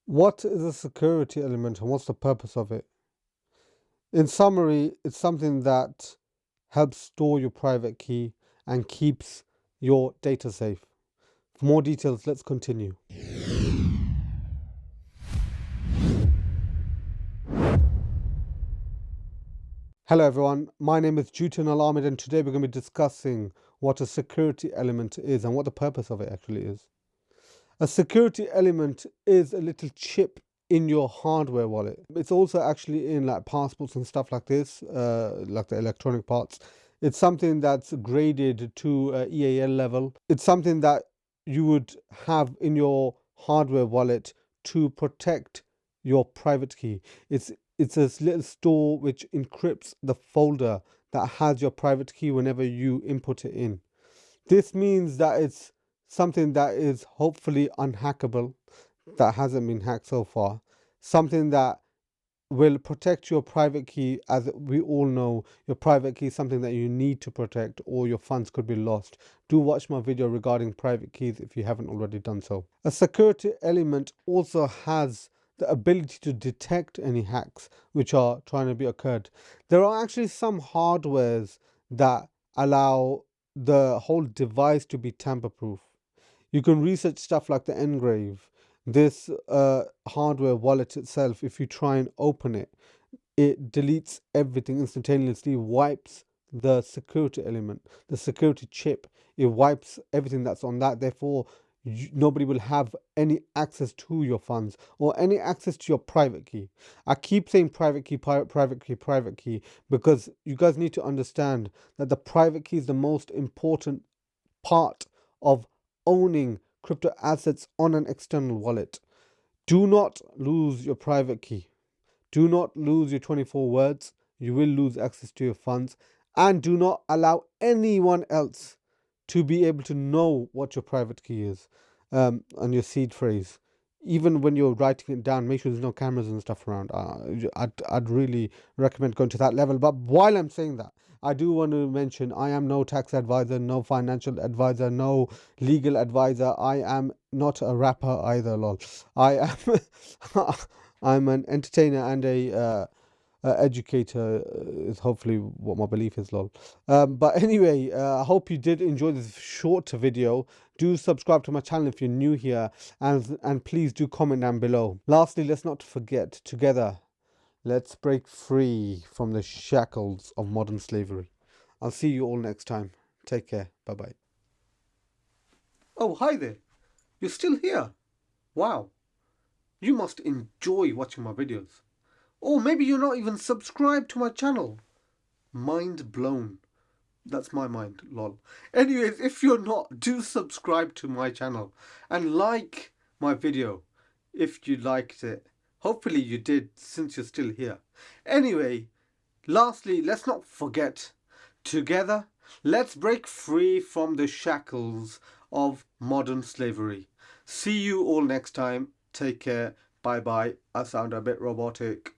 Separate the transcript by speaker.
Speaker 1: What is a security element and what's the purpose of it? In summary, it's something that helps store your private key and keeps your data safe. For more details, let's continue. Hello everyone, my name is Jutin Al-Ahmed and today we're going to be discussing what a security element is and what the purpose of it actually is. A security element is a little chip in your hardware wallet. It's also actually in like passports and stuff like this, like the electronic parts. It's something that's graded to EAL level. It's something that you would have in your hardware wallet to protect your private key. It's a little store which encrypts the folder that has your private key whenever you input it in. This means that it's something that is hopefully unhackable, that hasn't been hacked so far, something that will protect your private key. As we all know, your private key is something that you need to protect or your funds could be lost. Do watch my video regarding private keys if you haven't already done so. A security element also has the ability to detect any hacks which are trying to be occurred. There are actually some hardwares that allow the whole device to be tamper proof. You can research stuff like the engrave. This hardware wallet itself, if you try and open it, it deletes everything instantaneously, wipes the security element, the security chip. It wipes everything that's on that. Therefore, nobody will have any access to your funds or any access to your private key. I keep saying private key, private key, private key, because you guys need to understand that the private key is the most important part of owning crypto assets on an external wallet. Do not lose your private key. Do not lose your 24 words. You will lose access to your funds. And do not allow anyone else to be able to know what your private key is and your seed phrase. Even when you're writing it down, make sure there's no cameras and stuff around. I'd really recommend going to that level. But while I'm saying that, I do want to mention I am no tax advisor, no financial advisor, no legal advisor. I am not a rapper either, lol. I am I'm an entertainer and a educator, is hopefully what my belief is, lol. But anyway, I hope you did enjoy this short video. Do subscribe to my channel if you're new here, and please do comment down below. Lastly, let's not forget, together, let's break free from the shackles of modern slavery. I'll see you all next time. Take care. Bye-bye. Oh, hi there. You're still here. Wow. You must enjoy watching my videos. Or maybe you're not even subscribed to my channel. Mind blown. That's my mind, lol. Anyways, if you're not, do subscribe to my channel and like my video if you liked it. Hopefully you did, since you're still here. Anyway, lastly, let's not forget, together, let's break free from the shackles of modern slavery. See you all next time. Take care. Bye bye. I sound a bit robotic.